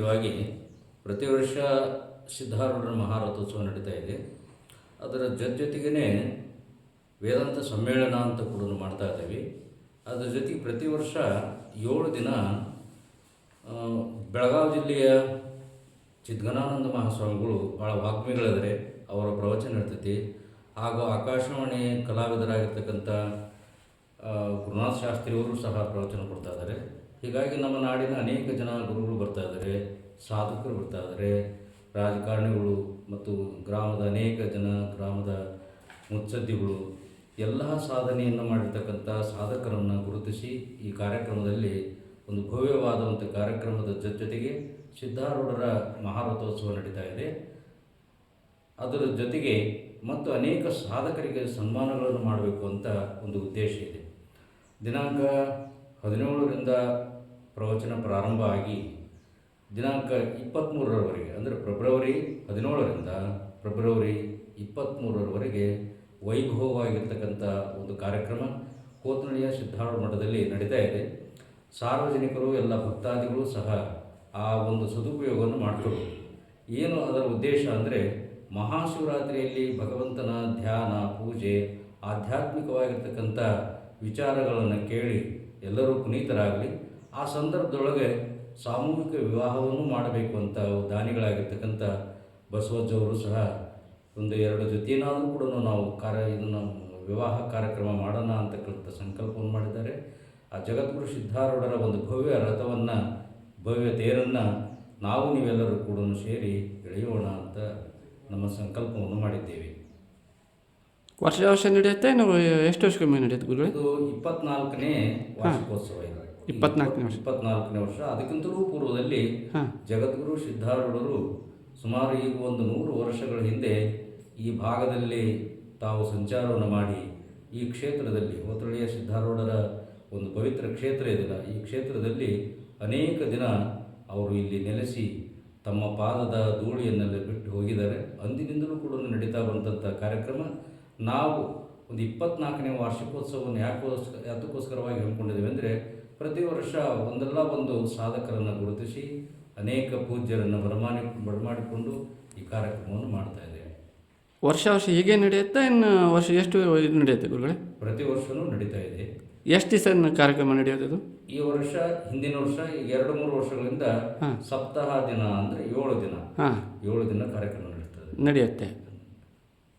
ಅಂಗವಾಗಿ ಪ್ರತಿ ವರ್ಷ ಸಿದ್ಧಾರೂಢರ ಮಹಾರಥೋತ್ಸವ ನಡೀತಾ ಇದೆ. ಅದರ ಜೊತೆಗೇ ವೇದಾಂತ ಸಮ್ಮೇಳನ ಅಂತ ಕೂಡ ಮಾಡ್ತಾ ಇದ್ದೀವಿ. ಅದರ ಜೊತೆಗೆ ಪ್ರತಿ ವರ್ಷ 7 ದಿನ ಬೆಳಗಾವಿ ಜಿಲ್ಲೆಯ ಚಿದ್ಗನಾನಂದ ಮಹಾಸ್ವಾಮಿಗಳು ಭಾಳ ವಾಗ್ಮಿಗಳಿದ್ದಾರೆ, ಅವರ ಪ್ರವಚನ ಇರ್ತೈತಿ. ಹಾಗೂ ಆಕಾಶವಾಣಿ ಕಲಾವಿದರಾಗಿರ್ತಕ್ಕಂಥ ಗುರುನಾಥ ಶಾಸ್ತ್ರಿಯವರು ಸಹ ಪ್ರವಚನ ಕೊಡ್ತಾ ಇದ್ದಾರೆ. ಹೀಗಾಗಿ ನಮ್ಮ ನಾಡಿನ ಅನೇಕ ಜನ ಗುರುಗಳು ಬರ್ತಾ ಇದ್ದಾರೆ, ಸಾಧಕರು ಬರ್ತಾ ಇದ್ದಾರೆ, ರಾಜಕಾರಣಿಗಳು ಮತ್ತು ಗ್ರಾಮದ ಅನೇಕ ಜನ, ಗ್ರಾಮದ ಮುತ್ಸದ್ದಿಗಳು, ಎಲ್ಲ ಸಾಧನೆಯನ್ನು ಮಾಡಿರ್ತಕ್ಕಂಥ ಸಾಧಕರನ್ನು ಗುರುತಿಸಿ ಈ ಕಾರ್ಯಕ್ರಮದಲ್ಲಿ ಒಂದು ಭವ್ಯವಾದಂಥ ಕಾರ್ಯಕ್ರಮದ ಜೊತೆಗೆ ಸಿದ್ಧಾರೂಢರ ಮಹಾರಥೋತ್ಸವ ನಡೀತಾ ಇದೆ. ಅದರ ಜೊತೆಗೆ ಮತ್ತು ಅನೇಕ ಸಾಧಕರಿಗೆ ಸನ್ಮಾನಗಳನ್ನು ಮಾಡಬೇಕು ಅಂತ ಒಂದು ಉದ್ದೇಶ ಇದೆ. ದಿನಾಂಕ 17ರಿಂದ ಪ್ರವಚನ ಪ್ರಾರಂಭ ಆಗಿ ದಿನಾಂಕ 23ರವರೆಗೆ, ಅಂದರೆ ಫೆಬ್ರವರಿ 17ರಿಂದ ಫೆಬ್ರವರಿ 23ರವರೆಗೆ ವೈಭವವಾಗಿರ್ತಕ್ಕಂಥ ಒಂದು ಕಾರ್ಯಕ್ರಮ ಕೋತನಳ್ಳಿಯ ಸಿದ್ಧಾರೂಢ ಮಠದಲ್ಲಿ ನಡೀತಾ ಇದೆ. ಸಾರ್ವಜನಿಕರು, ಎಲ್ಲ ಭಕ್ತಾದಿಗಳು ಸಹ ಆ ಒಂದು ಸದುಪಯೋಗವನ್ನು ಮಾಡಿಕೊಳ್ಬೇಕು. ಏನು ಅದರ ಉದ್ದೇಶ ಅಂದರೆ, ಮಹಾಶಿವರಾತ್ರಿಯಲ್ಲಿ ಭಗವಂತನ ಧ್ಯಾನ, ಪೂಜೆ, ಆಧ್ಯಾತ್ಮಿಕವಾಗಿರ್ತಕ್ಕಂಥ ವಿಚಾರಗಳನ್ನು ಕೇಳಿ ಎಲ್ಲರೂ ಪುನೀತರಾಗಲಿ. ಆ ಸಂದರ್ಭದೊಳಗೆ ಸಾಮೂಹಿಕ ವಿವಾಹವನ್ನು ಮಾಡಬೇಕು ಅಂತ ದಾನಿಗಳಾಗಿರ್ತಕ್ಕಂಥ ಬಸವಜ್ಜವರು ಸಹ ಒಂದು 2 ಜೊತೆಯನ್ನಾದರೂ ಕೂಡ ನಾವು ಇದನ್ನು ವಿವಾಹ ಕಾರ್ಯಕ್ರಮ ಮಾಡೋಣ ಅಂತಕ್ಕಂಥ ಸಂಕಲ್ಪವನ್ನು ಮಾಡಿದ್ದಾರೆ. ಆ ಜಗದ್ಗುರು ಸಿದ್ಧಾರೂಢರ ಒಂದು ಭವ್ಯ ರಥವನ್ನು, ಭವ್ಯ ತೇರನ್ನು ನಾವು ನೀವೆಲ್ಲರೂ ಕೂಡ ಸೇರಿ ಎಳೆಯೋಣ ಅಂತ ನಮ್ಮ ಸಂಕಲ್ಪವನ್ನು ಮಾಡಿದ್ದೇವೆ. ವರ್ಷ ನಡೆಯುತ್ತೆ. ನಾವು ಎಷ್ಟು ವರ್ಷಕ್ಕೊಮ್ಮೆ ನಡೆಯುತ್ತೆ ಗುರುಗಳೇ? ಇದು 24ನೇ ವಾರ್ಷಿಕೋತ್ಸವ. ಇದು 24ನೇ ವರ್ಷ. ಅದಕ್ಕಿಂತಲೂ ಪೂರ್ವದಲ್ಲಿ ಜಗದ್ಗುರು ಸಿದ್ಧಾರೂಢರು ಸುಮಾರು ಈಗ ಒಂದು 100 ವರ್ಷಗಳ ಹಿಂದೆ ಈ ಭಾಗದಲ್ಲಿ ತಾವು ಸಂಚಾರವನ್ನು ಮಾಡಿ ಈ ಕ್ಷೇತ್ರದಲ್ಲಿ, ಕೋತನಳ್ಳಿಯ ಸಿದ್ಧಾರೂಢರ ಒಂದು ಪವಿತ್ರ ಕ್ಷೇತ್ರ ಇದೆಯಲ್ಲ, ಈ ಕ್ಷೇತ್ರದಲ್ಲಿ ಅನೇಕ ದಿನ ಅವರು ಇಲ್ಲಿ ನೆಲೆಸಿ ತಮ್ಮ ಪಾದದ ಧೂಳಿಯನ್ನೆಲ್ಲ ಬಿಟ್ಟು ಹೋಗಿದ್ದಾರೆ. ಅಂದಿನಿಂದಲೂ ಕೂಡ ನಡೀತಾ ಬಂದಂಥ ಕಾರ್ಯಕ್ರಮ. ನಾವು ಒಂದು 24ನೇ ವಾರ್ಷಿಕೋತ್ಸವವನ್ನು ಯಾತಕ್ಕೋಸ್ಕರವಾಗಿ ಹಮ್ಮಿಕೊಂಡಿದ್ದೇವೆ ಅಂದರೆ, ಪ್ರತಿ ವರ್ಷ ಒಂದಲ್ಲ ಒಂದು ಸಾಧಕರನ್ನು ಗುರುತಿಸಿ ಅನೇಕ ಪೂಜ್ಯರನ್ನು ಬರಮಾಡಿಕೊಂಡು ಈ ಕಾರ್ಯಕ್ರಮವನ್ನು ಮಾಡ್ತಾ ಇದ್ದೇವೆ. ವರ್ಷ ಹೀಗೆ ನಡೆಯುತ್ತಾ? ಇನ್ನು ವರ್ಷ ಎಷ್ಟು ನಡೆಯುತ್ತೆ ಗುರುಗಳೇ? ಪ್ರತಿ ವರ್ಷವೂ ನಡೀತಾ ಇದೆ. ಎಷ್ಟು ದಿವಸ ಕಾರ್ಯಕ್ರಮ ನಡೆಯೋದು? ಈ ವರ್ಷ, ಹಿಂದಿನ ವರ್ಷ, ಈಗ 2-3 ವರ್ಷಗಳಿಂದ ಸಪ್ತಾಹ ದಿನ ಅಂದರೆ 7 ದಿನ ಕಾರ್ಯಕ್ರಮ ನಡೆಯುತ್ತೆ.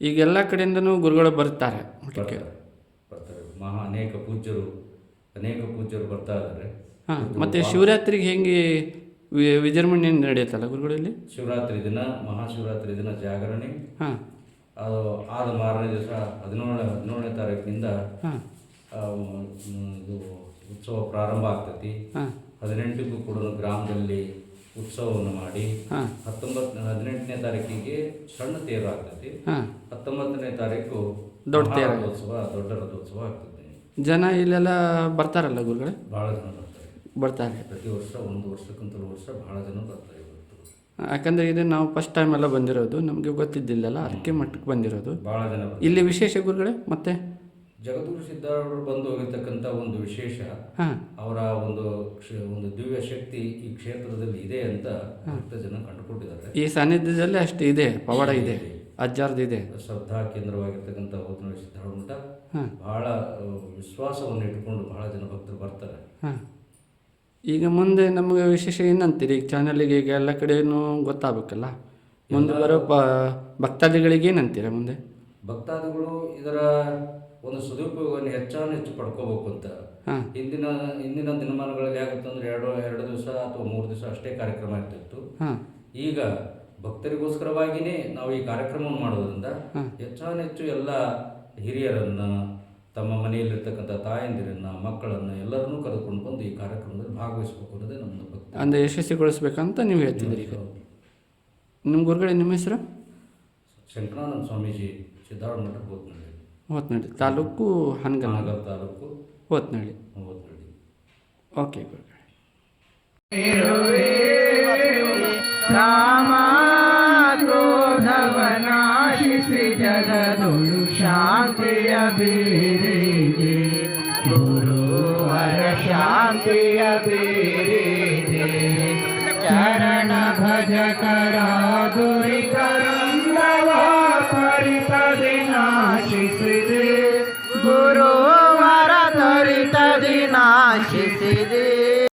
ಈಗ ಎಲ್ಲ ಕಡೆಯಿಂದನೂ ಗುರುಗಳು ಬರ್ತಾರೆ. ಅನೇಕ ಪೂಜ್ಯರು ಬರ್ತಾ ಇದ್ದಾರೆ. ಮತ್ತು ಶಿವರಾತ್ರಿಗೆ ಹೆಂಗೆ ವಿಜೃಂಭಣೆ ನಡೆಯುತ್ತಲ್ಲ ಗುರುಗಳಲ್ಲಿ? ಶಿವರಾತ್ರಿ ದಿನ, ಮಹಾಶಿವರಾತ್ರಿ ದಿನ ಜಾಗರಣೆ, ಅದು ಆದ ಮಾರನೇ ದಿವಸ 17ನೇ ತಾರೀಕಿನಿಂದ ಇದು ಉತ್ಸವ ಪ್ರಾರಂಭ ಆಗ್ತೈತಿ. 18ಕ್ಕೂ ಕೂಡ ಗ್ರಾಮದಲ್ಲಿ ಉತ್ಸವವನ್ನು ಮಾಡಿ 18ನೇ ತಾರೀಕಿಗೆ ಸಣ್ಣ ತೇರು ಆಗ್ತೈತಿ. 19ನೇ ತಾರೀಕು ದೊಡ್ಡ ರಥೋತ್ಸವ ಆಗ್ತದೆ. ಜನ ಇಲ್ಲೆಲ್ಲ ಬರ್ತಾರಲ್ಲ ಗುರುಗಳೇ? ಭಾಳ ಜನ ಬರ್ತಾರೆ. ಪ್ರತಿ ವರ್ಷ, ಒಂದು ವರ್ಷಕ್ಕಿಂತಲೂ ವರ್ಷ ಭಾಳ ಜನ ಬರ್ತಾರೆ. ಯಾಕಂದರೆ ಇದು ನಾವು ಫಸ್ಟ್ ಟೈಮ್ ಎಲ್ಲ ಬಂದಿರೋದು, ನಮಗೆ ಗೊತ್ತಿದ್ದಿಲ್ಲಲ್ಲ, ಅದಕ್ಕೆ ಮಟ್ಟಕ್ಕೆ ಬಂದಿರೋದು. ಭಾಳ ಜನ ಇಲ್ಲಿ ವಿಶೇಷ ಗುರುಗಳೇ. ಮತ್ತೆ ಜಗದ್ಗುರು ಸಿದ್ಧಾರೂಢರು ಬಂದು ಹೋಗಿರ್ತಕ್ಕಂಥ ಒಂದು ವಿಶೇಷ, ಅವರ ಒಂದು ದಿವ್ಯ ಶಕ್ತಿ ಈ ಕ್ಷೇತ್ರದಲ್ಲಿ ಇದೆ ಅಂತ ಜನ ಕಂಡುಕೊಂಡಿದ್ದಾರೆ. ಈ ಸಾನ್ನಿಧ್ಯದಲ್ಲಿ ಅಷ್ಟು ಇದೆ, ಪವಾಡ ಇದೆ, ಅಜ್ಜಾರ್ದು ಇದೆ. ಶ್ರದ್ಧಾ ಕೇಂದ್ರವಾಗಿರ್ತಕ್ಕಂಥ ಕೋತನಳ್ಳಿ ಸಿದ್ಧಾರೂಢ ಮಠ ಬಹಳ ವಿಶ್ವಾಸವನ್ನು ಇಟ್ಕೊಂಡು ಬಹಳ ಜನ ಭಕ್ತರು ಬರ್ತಾರೆ. ಈಗ ಮುಂದೆ ನಮಗೆ ವಿಶೇಷ ಏನಂತೀರಿ? ಈಗ ಚಾನಲಿಗೆ ಈಗ ಎಲ್ಲ ಕಡೆಯೂ ಗೊತ್ತಾಗಬೇಕಲ್ಲ, ಮುಂದೆ ಬರೋ ಭಕ್ತಾದಿಗಳಿಗೆ ಏನಂತೀರ? ಮುಂದೆ ಭಕ್ತಾದಿಗಳು ಇದರ ಒಂದು ಸದುಪಯೋಗವನ್ನು ಹೆಚ್ಚು ಪಡ್ಕೋಬೇಕು ಅಂತ. ಹಿಂದಿನ ದಿನಮಾನಗಳಲ್ಲಿ ಆಗುತ್ತೆ ಅಂದರೆ 2 ದಿವಸ ಅಥವಾ 3 ದಿವಸ ಅಷ್ಟೇ ಕಾರ್ಯಕ್ರಮ ಇರ್ತಿತ್ತು. ಈಗ ಭಕ್ತರಿಗೋಸ್ಕರವಾಗಿಯೇ ನಾವು ಈ ಕಾರ್ಯಕ್ರಮವನ್ನು ಮಾಡೋದ್ರಿಂದ ಹೆಚ್ಚು ಎಲ್ಲ ಹಿರಿಯರನ್ನು, ತಮ್ಮ ಮನೆಯಲ್ಲಿರ್ತಕ್ಕಂಥ ತಾಯಂದಿರನ್ನು, ಮಕ್ಕಳನ್ನು ಎಲ್ಲರನ್ನೂ ಕರೆದುಕೊಂಡು ಬಂದು ಈ ಕಾರ್ಯಕ್ರಮದಲ್ಲಿ ಭಾಗವಹಿಸಬೇಕು ಅನ್ನೋದೇ ನಮ್ಮ ಭಕ್ತಿ. ಅಂದರೆ ಯಶಸ್ವಿಗೊಳಿಸ್ಬೇಕಂತ ನೀವು ಹೇಳ್ತಿದ್ದೀರಿ. ನಿಮ್ಮ ಗುರುಗಳೇ, ನಿಮ್ಮ ಹೆಸರು? ಶಂಕರಾನಂದ ಸ್ವಾಮೀಜಿ, ಸಿದ್ಧಾರೂಢ ಮಠ, ಹೋತ್ನಳ್ಳಿ ತಾಲೂಕು, ಹನಗನಗರ ತಾಲೂಕು, ಹೋತ್ನಳ್ಳಿ. ಓಕೆ ಗುರುಗಳೇ. ರಾಮಕ್ರೋಧವನಾಶಿಸಿ ಜಗದೊಳು ಶಾಂತಿಯ ಬೀರಿದೆ, ಗುರುವರ ಶಾಂತಿಯ ಬೀರಿದೆ, ಚರಣ ಜಕರಾ ದುರಿತರಂಗವ ಪರಿಪದೆ ನಾಶಿಸಿದೆ